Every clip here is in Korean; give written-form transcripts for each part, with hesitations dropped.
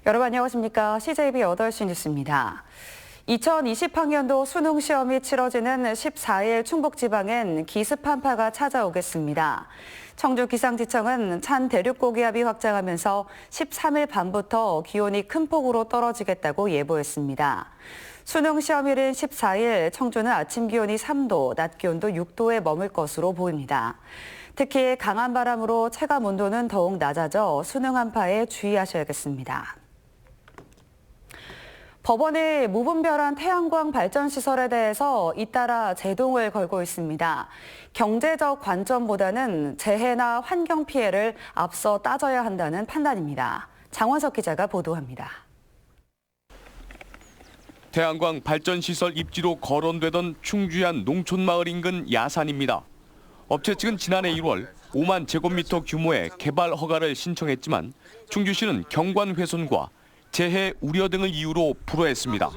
여러분 안녕하십니까? CJB 8시 뉴스입니다. 2020학년도 수능 시험이 치러지는 14일 충북지방엔 기습 한파가 찾아오겠습니다. 청주기상지청은 찬 대륙고기압이 확장하면서 13일 밤부터 기온이 큰 폭으로 떨어지겠다고 예보했습니다. 수능 시험일인 14일 청주는 아침 기온이 3도, 낮 기온도 6도에 머물 것으로 보입니다. 특히 강한 바람으로 체감 온도는 더욱 낮아져 수능 한파에 주의하셔야겠습니다. 법원이 무분별한 태양광 발전 시설에 대해서 잇따라 제동을 걸고 있습니다. 경제적 관점보다는 재해나 환경 피해를 앞서 따져야 한다는 판단입니다. 장원석 기자가 보도합니다. 태양광 발전 시설 입지로 거론되던 충주안 농촌마을 인근 야산입니다. 업체 측은 지난해 1월 5만 제곱미터 규모의 개발 허가를 신청했지만 충주시는 경관 훼손과 재해 우려 등을 이유로 불허했습니다.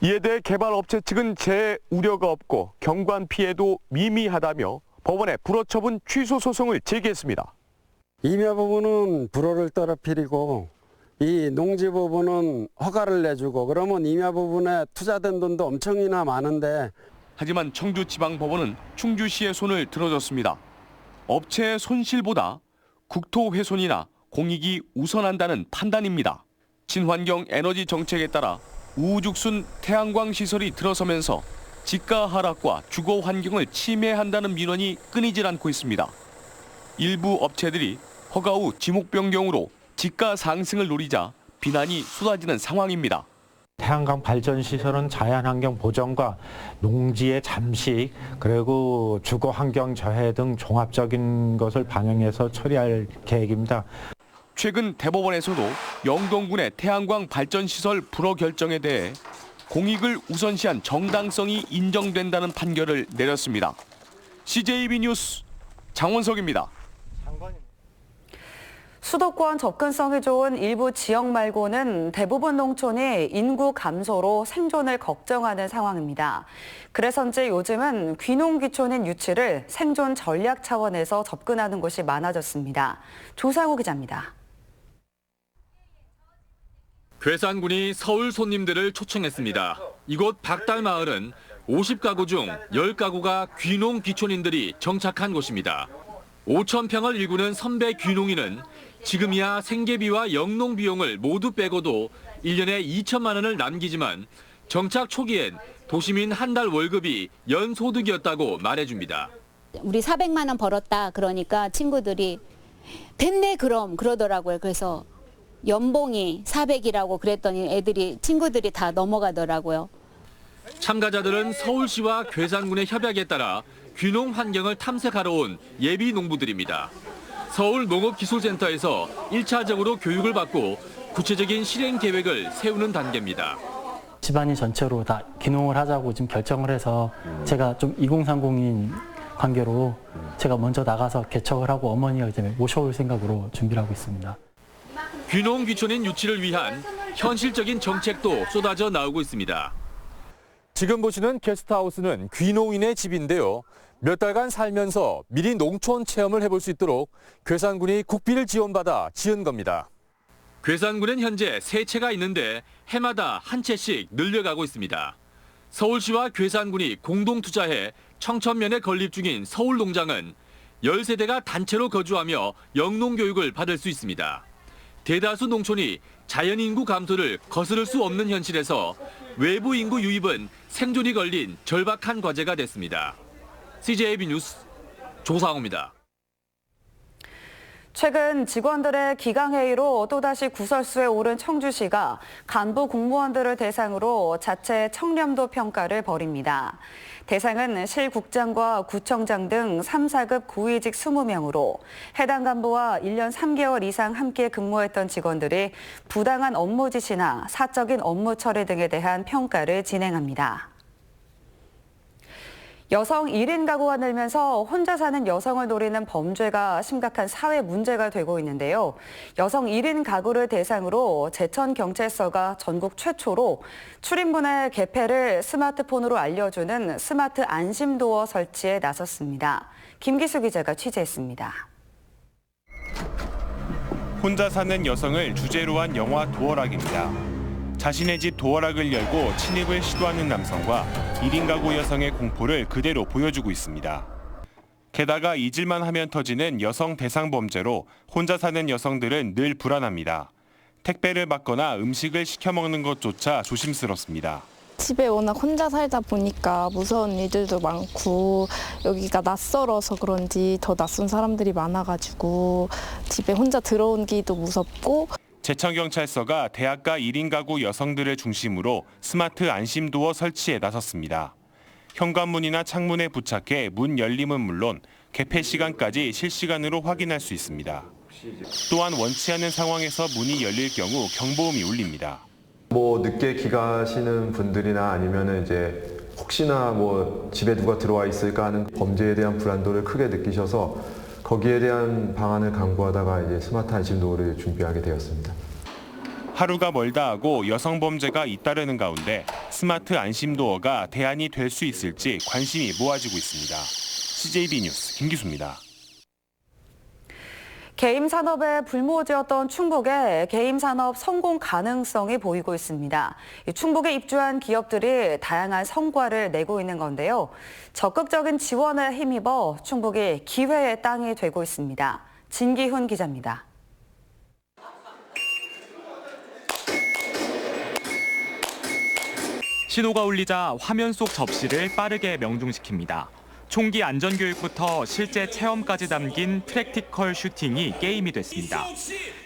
이에 대해 개발업체 측은 재해 우려가 없고 경관 피해도 미미하다며 법원에 불허 처분 취소 소송을 제기했습니다. 임야 부분은 불허를 떨어뜨리고 이 농지 부분은 허가를 내주고 그러면 임야 부분에 투자된 돈도 엄청이나 많은데 하지만 청주지방법원은 충주시의 손을 들어줬습니다. 업체의 손실보다 국토 훼손이나 공익이 우선한다는 판단입니다. 친환경 에너지 정책에 따라 우후죽순 태양광 시설이 들어서면서 지가 하락과 주거 환경을 침해한다는 민원이 끊이질 않고 있습니다. 일부 업체들이 허가 후 지목 변경으로 지가 상승을 노리자 비난이 쏟아지는 상황입니다. 태양광 발전 시설은 자연환경 보전과 농지의 잠식 그리고 주거 환경 저해 등 종합적인 것을 반영해서 처리할 계획입니다. 최근 대법원에서도 영동군의 태양광 발전 시설 불허 결정에 대해 공익을 우선시한 정당성이 인정된다는 판결을 내렸습니다. CJB 뉴스 장원석입니다. 수도권 접근성이 좋은 일부 지역 말고는 대부분 농촌이 인구 감소로 생존을 걱정하는 상황입니다. 그래서인지 요즘은 귀농귀촌인 유치를 생존 전략 차원에서 접근하는 곳이 많아졌습니다. 조상우 기자입니다. 괴산군이 서울 손님들을 초청했습니다. 이곳 박달마을은 50가구 중 10가구가 귀농귀촌인들이 정착한 곳입니다. 5,000평을 일구는 선배 귀농인은 지금이야 생계비와 영농 비용을 모두 빼고도 1년에 2천만 원을 남기지만 정착 초기엔 도시민 한 달 월급이 연소득이었다고 말해줍니다. 우리 400만 원 벌었다 그러니까 친구들이 됐네 그럼 그러더라고요. 그래서 연봉이 400이라고 그랬더니 친구들이 다 넘어가더라고요. 참가자들은 서울시와 괴산군의 협약에 따라 귀농 환경을 탐색하러 온 예비 농부들입니다. 서울농업기술센터에서 1차적으로 교육을 받고 구체적인 실행 계획을 세우는 단계입니다. 집안이 전체로 다 귀농을 하자고 지금 결정을 해서 제가 좀 2030인 관계로 제가 먼저 나가서 개척을 하고 어머니가 이제 모셔올 생각으로 준비를 하고 있습니다. 귀농귀촌인 유치를 위한 현실적인 정책도 쏟아져 나오고 있습니다. 지금 보시는 게스트하우스는 귀농인의 집인데요. 몇 달간 살면서 미리 농촌 체험을 해볼 수 있도록 괴산군이 국비를 지원받아 지은 겁니다. 괴산군엔 현재 3채가 있는데 해마다 한 채씩 늘려가고 있습니다. 서울시와 괴산군이 공동 투자해 청천면에 건립 중인 서울농장은 10세대가 단체로 거주하며 영농교육을 받을 수 있습니다. 대다수 농촌이 자연인구 감소를 거스를 수 없는 현실에서 외부 인구 유입은 생존이 걸린 절박한 과제가 됐습니다. CJB 뉴스 조상우입니다. 최근 직원들의 기강회의로 또다시 구설수에 오른 청주시가 간부 공무원들을 대상으로 자체 청렴도 평가를 벌입니다. 대상은 실국장과 구청장 등 3, 4급 고위직 20명으로 해당 간부와 1년 3개월 이상 함께 근무했던 직원들이 부당한 업무 지시나 사적인 업무 처리 등에 대한 평가를 진행합니다. 여성 1인 가구가 늘면서 혼자 사는 여성을 노리는 범죄가 심각한 사회 문제가 되고 있는데요. 여성 1인 가구를 대상으로 제천경찰서가 전국 최초로 출입문의 개폐를 스마트폰으로 알려주는 스마트 안심도어 설치에 나섰습니다. 김기수 기자가 취재했습니다. 혼자 사는 여성을 주제로 한 영화 도어락입니다. 자신의 집 도어락을 열고 침입을 시도하는 남성과 1인 가구 여성의 공포를 그대로 보여주고 있습니다. 게다가 잊을만 하면 터지는 여성 대상 범죄로 혼자 사는 여성들은 늘 불안합니다. 택배를 받거나 음식을 시켜 먹는 것조차 조심스럽습니다. 집에 워낙 혼자 살다 보니까 무서운 일들도 많고 여기가 낯설어서 그런지 더 낯선 사람들이 많아가지고 집에 혼자 들어오기도 무섭고. 제천경찰서가 대학가 1인 가구 여성들을 중심으로 스마트 안심도어 설치에 나섰습니다. 현관문이나 창문에 부착해 문 열림은 물론 개폐 시간까지 실시간으로 확인할 수 있습니다. 또한 원치 않은 상황에서 문이 열릴 경우 경보음이 울립니다. 늦게 귀가하시는 분들이나 아니면 이제 혹시나 집에 누가 들어와 있을까 하는 범죄에 대한 불안도를 크게 느끼셔서 거기에 대한 방안을 강구하다가 이제 스마트 안심도어를 준비하게 되었습니다. 하루가 멀다 하고 여성 범죄가 잇따르는 가운데 스마트 안심도어가 대안이 될 수 있을지 관심이 모아지고 있습니다. CJB 뉴스 김기수입니다. 게임 산업에 불모지였던 충북에 게임 산업 성공 가능성이 보이고 있습니다. 충북에 입주한 기업들이 다양한 성과를 내고 있는 건데요. 적극적인 지원에 힘입어 충북이 기회의 땅이 되고 있습니다. 진기훈 기자입니다. 신호가 울리자 화면 속 접시를 빠르게 명중시킵니다. 총기 안전교육부터 실제 체험까지 담긴 프랙티컬 슈팅이 게임이 됐습니다.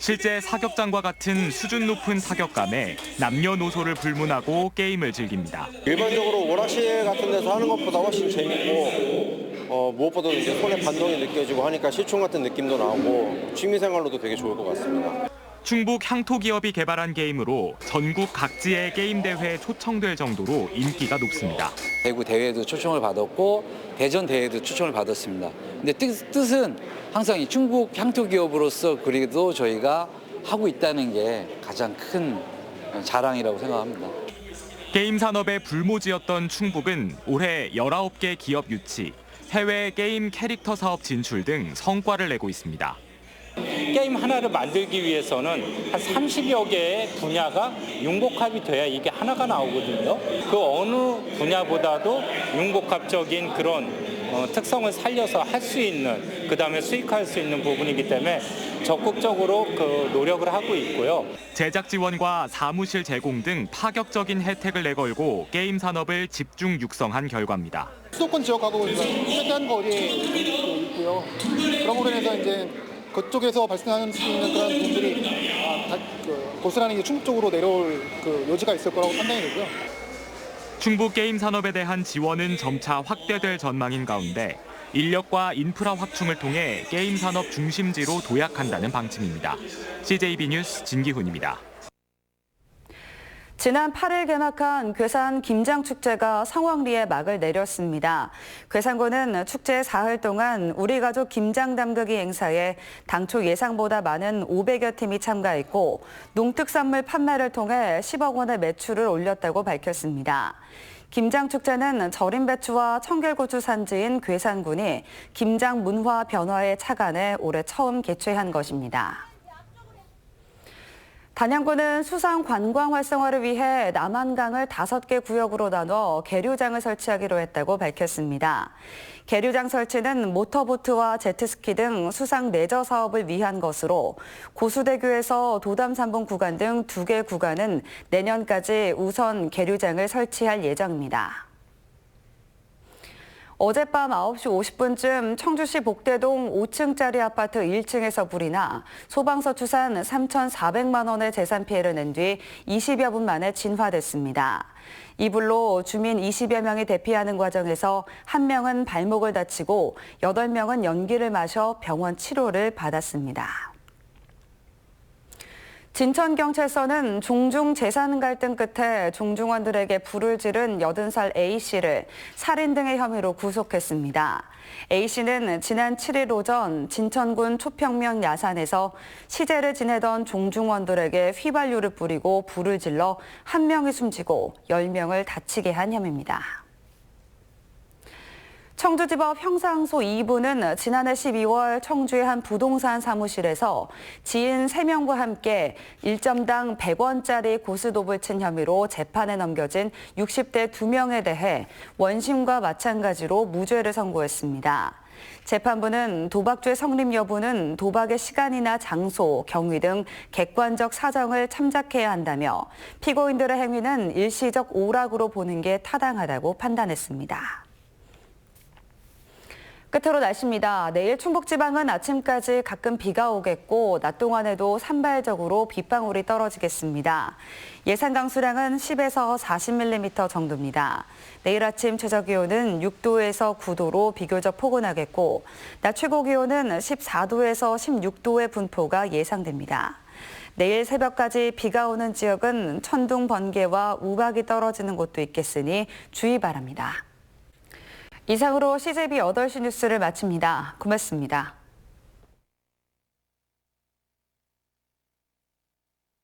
실제 사격장과 같은 수준 높은 타격감에 남녀노소를 불문하고 게임을 즐깁니다. 일반적으로 오락실 같은 데서 하는 것보다 훨씬 재밌고 무엇보다도 이제 손의 반동이 느껴지고 하니까 실총 같은 느낌도 나오고 취미생활로도 되게 좋을 것 같습니다. 충북 향토기업이 개발한 게임으로 전국 각지의 게임 대회에 초청될 정도로 인기가 높습니다. 대구 대회도 초청을 받았고 대전 대회도 초청을 받았습니다. 근데 뜻은 항상 이 충북 향토기업으로서 그래도 저희가 하고 있다는 게 가장 큰 자랑이라고 생각합니다. 게임 산업에 불모지였던 충북은 올해 19개 기업 유치, 해외 게임 캐릭터 사업 진출 등 성과를 내고 있습니다. 게임 하나를 만들기 위해서는 한 30여 개의 분야가 융복합이 돼야 이게 하나가 나오거든요. 그 어느 분야보다도 융복합적인 그런 특성을 살려서 할 수 있는, 그다음에 수익화할 수 있는 부분이기 때문에 적극적으로 그 노력을 하고 있고요. 제작 지원과 사무실 제공 등 파격적인 혜택을 내걸고 게임 산업을 집중 육성한 결과입니다. 수도권 지역하고 최대한 거리에 있고요. 그런 부분에서 이제 그쪽에서 발생하는 수 있는 그런 분들이 고스란히 충북 쪽으로 내려올 그 여지가 있을 거라고 판단이 되고요. 충북 게임 산업에 대한 지원은 점차 확대될 전망인 가운데 인력과 인프라 확충을 통해 게임 산업 중심지로 도약한다는 방침입니다. CJB 뉴스 진기훈입니다. 지난 8일 개막한 괴산 김장축제가 성황리에 막을 내렸습니다. 괴산군은 축제 사흘 동안 우리 가족 김장 담그기 행사에 당초 예상보다 많은 500여 팀이 참가했고 농특산물 판매를 통해 10억 원의 매출을 올렸다고 밝혔습니다. 김장축제는 절임 배추와 청결고추 산지인 괴산군이 김장 문화 변화에 착안해 올해 처음 개최한 것입니다. 단양군은 수상 관광 활성화를 위해 남한강을 5개 구역으로 나눠 계류장을 설치하기로 했다고 밝혔습니다. 계류장 설치는 모터보트와 제트스키 등 수상 레저 사업을 위한 것으로 고수대교에서 도담산봉 구간 등 2개 구간은 내년까지 우선 계류장을 설치할 예정입니다. 어젯밤 9시 50분쯤 청주시 복대동 5층짜리 아파트 1층에서 불이 나 소방서 추산 3,400만 원의 재산 피해를 낸 뒤 20여 분 만에 진화됐습니다. 이 불로 주민 20여 명이 대피하는 과정에서 1명은 발목을 다치고 8명은 연기를 마셔 병원 치료를 받았습니다. 진천경찰서는 종중 재산 갈등 끝에 종중원들에게 불을 지른 80살 A씨를 살인 등의 혐의로 구속했습니다. A씨는 지난 7일 오전 진천군 초평면 야산에서 시제를 지내던 종중원들에게 휘발유를 뿌리고 불을 질러 1명이 숨지고 10명을 다치게 한 혐의입니다. 청주지법 형사항소 2부는 지난해 12월 청주의 한 부동산 사무실에서 지인 3명과 함께 1점당 100원짜리 고스톱을 친 혐의로 재판에 넘겨진 60대 2명에 대해 원심과 마찬가지로 무죄를 선고했습니다. 재판부는 도박죄 성립 여부는 도박의 시간이나 장소, 경위 등 객관적 사정을 참작해야 한다며 피고인들의 행위는 일시적 오락으로 보는 게 타당하다고 판단했습니다. 끝으로 날씨입니다. 내일 충북지방은 아침까지 가끔 비가 오겠고 낮 동안에도 산발적으로 빗방울이 떨어지겠습니다. 예상 강수량은 10에서 40mm 정도입니다. 내일 아침 최저기온은 6도에서 9도로 비교적 포근하겠고 낮 최고기온은 14도에서 16도의 분포가 예상됩니다. 내일 새벽까지 비가 오는 지역은 천둥, 번개와 우박이 떨어지는 곳도 있겠으니 주의 바랍니다. 이상으로 CJB 8시 뉴스를 마칩니다. 고맙습니다.